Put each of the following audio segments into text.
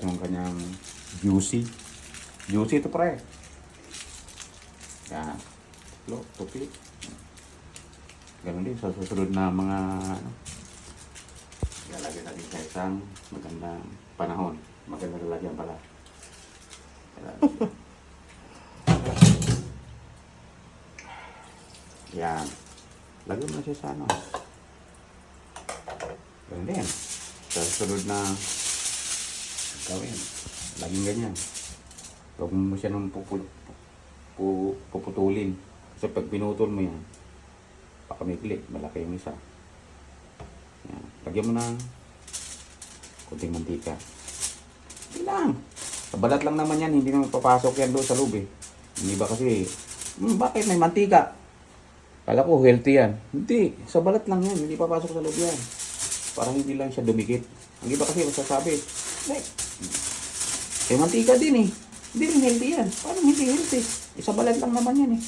Yung kanyang juicy. Juicy ito pre. Yan. Tupi. Ganun din sa susunod na mga ano, ilalagay natin sa isang magandang panahon. Magandang lalagyan pala. Yan. Lagyan mo na siya sa ano. Ganun din. Sa susunod na gawin. Laging ganyan. Huwag mo siya nung puputulin. Kasi pag pinutol mo yan, pakamikli, malaki yung isa. Yan. Lagyan mo ng kunting mantika. Hindi lang. Sa balat lang naman yan, hindi naman papasok yan doon sa loob eh. Hindi ba kasi, bakit may mantika? Kala ko healthy yan. Hindi, sa balat lang yan, hindi papasok sa loob yan. Parang hindi lang siya dumikit. Ang iba kasi masasabi, may mantika din eh. Hindi rin healthy yan. Paano hindi healthy? Sa balat lang naman yan eh.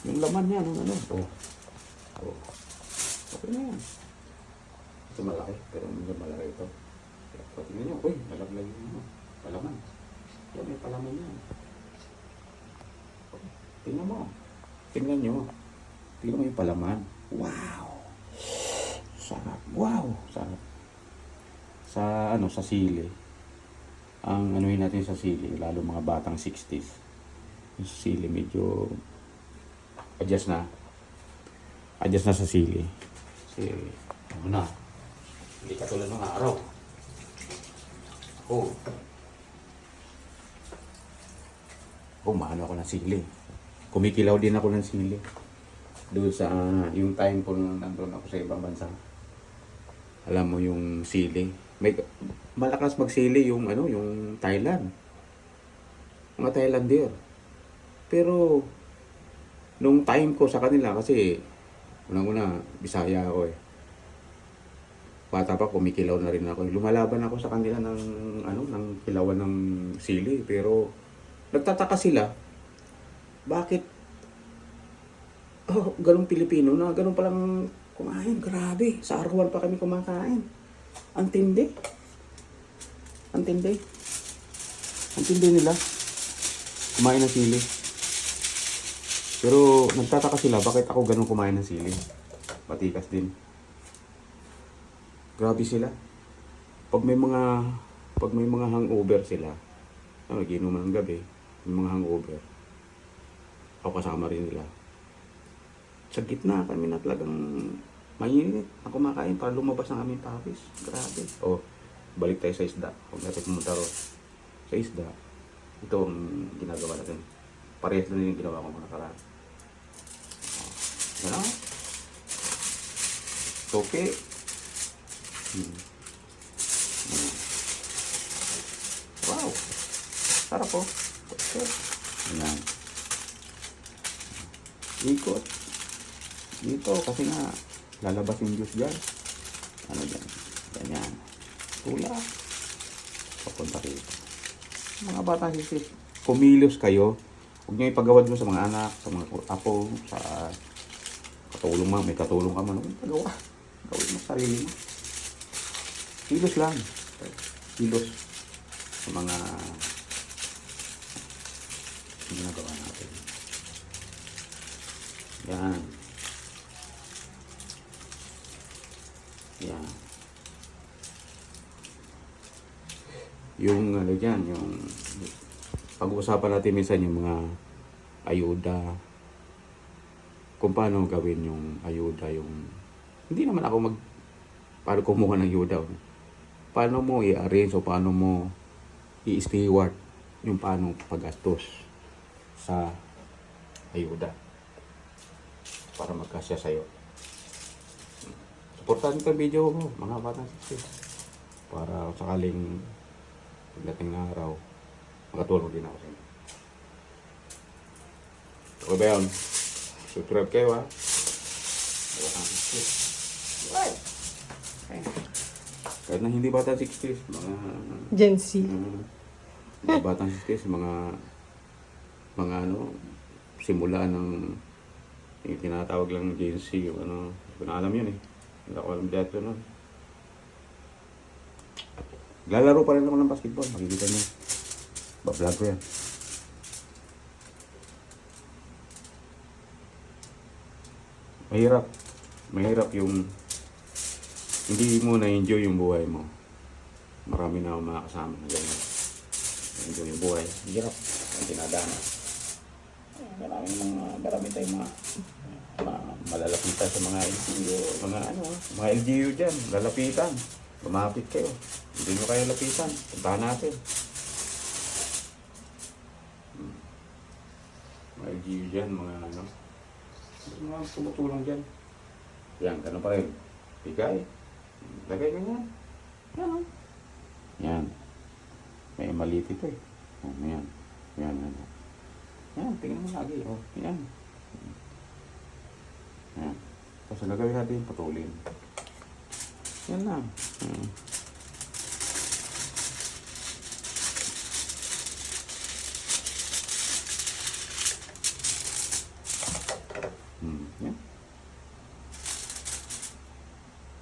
Yung laman yan, ano. Oh. Okay na yan. Ito malaki, pero medyo malaki ito. Tingnan nyo, uy, nalaglag yun. Palaman. Yan, may palaman yan. Tingnan mo. Tingnan nyo. Tingnan mo yung palaman. Wow! Sarap. Wow! Sarap. Sa sili. Ang anuhin natin sa sili, lalo mga batang 60s. Yung sili medyo adjust na sa sili. Kasi, ano na, hindi katulad ng araw. Maano ako ng sili. Kumikilaw din ako ng sili. Doon sa, yung time ko nung nandun ako sa ibang bansa. Alam mo yung sili. Malakas magsili yung, yung Thailand. Mga Thailander. Pero, nung time ko sa kanila, kasi, unang-una, Bisaya ako eh. Bata pa, kumikilaw na rin ako. Lumalaban ako sa kanila ng kilawan ng sili. Pero, nagtataka sila, bakit, ganun Pilipino na, ganun palang kumain. Grabe, sa arawan pa kami kumakain. Ang tindi. Ang tindi nila kumain ng sili. Pero nagtataka sila bakit ako ganun kumain ng sili. Matikas din. Grabe sila. Pag may mga hangover sila, ginuman ng gabi, may mga hangover, ako kasama rin nila. Sa gitna kami na talagang mainit na kumakain para lumabas ng aming pawis. Grabe. Balik tayo sa isda. Huwag natin pumunta ron. Sa isda, ito ang ginagawa natin. Parehas na rin yung ginawa ko mga nakaraan. Yan o. Okay. Wow. Sarap po. Ayan. Ikot. Dito kasi nga lalabas yung juice dyan. Ano dyan? Ganyan. Tulak. Papunta kayo. Mga bata sisis, kumilos kayo. Huwag nyo ipagawad mo sa mga anak, sa mga apo, sa katulong mo. May katulong ka man. Pagawa. Gawin mo sarili mo. Kilos lang. Kilos. Sa mga ginagawa natin. Yan. Yan. Yung dyan, yung pag-uusapan natin minsan yung mga ayuda. Kung paano gawin yung ayuda, yung hindi naman ako paano kumuha ng ayuda. Paano mo i-arrange o paano mo i-steward yung paano paggastos sa ayuda para magkasya sa'yo. Supportan ko video mo, mga batang success. Para sakaling pagdating na araw, makatulong din ako sa inyo. Okay ba yun? Subscribe kayo ha. Batang success. Right. Okay. Kahit na hindi batang 60s, mga Gen Z. Mga batang 60s, mga simula ng yung tinatawag lang Gen Z, yung hindi ko na alam yun eh. Hindi ako alam dito nun. Lalaro pa rin ako ng basketball. Makikita niyo. Ba-vlog ko yan. Mahirap. Mahirap yung hindi mo na-enjoy yung buhay mo. Marami na akong mga kasama na ganyan. Na-enjoy yung buhay. Hirap. Ang dinadana. Marami tayong mga malalapitan sa mga LGU, mga LGU dyan, lalapitan. Lumapit kayo. Hindi nyo kayo lapitan. Puntahan natin. Mga LGU dyan, mga tumutulong dyan. Yan, ganun pa rin. Bigay. Lagay ka yan. Yan, o. Yan. May maliit ito eh. Oh, yan. Yan, yan. Yan, tingnan mo lagi. Oh, yan. Yan. Tapos nagawin natin yung putulin. Yan lang. Yan.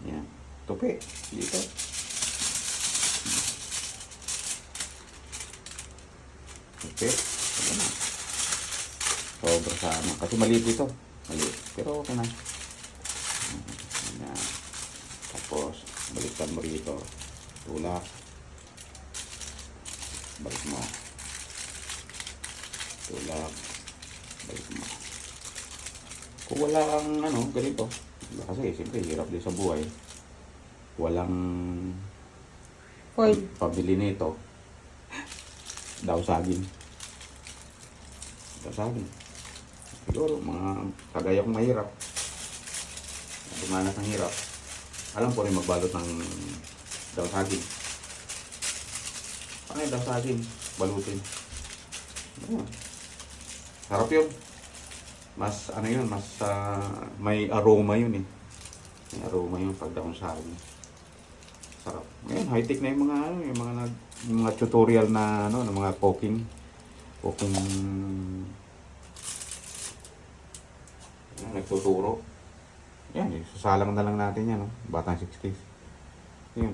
Yan. Tupi. Dito. Tupi. Yan na. Sobra sa ano. Kasi maliit ito. Maliit. Pero okay na. Yan. Tapos, balikan mo rito. Tulak. Balik mo. Tulak. Balik mo. Kung wala kang ganito. Kasi siyempre hirap din sa buhay. Walang Foil. pabili nito. Daw saging. Daw saging. Siguro mga kagaya kong mahirap. Dumanas ng hirap. Alam ko rin magbalot ng daw saging. Ano yung daw saging? Balutin. Ayan. Sarap yun. Mas yun, mas may aroma yun eh. May aroma yun pag daw saging. Sarap. Ngayon, high-tech na yung mga tutorial na ng mga cooking nagtuturo. Yan, sasalang na lang natin yan, Batang 60s. Yun.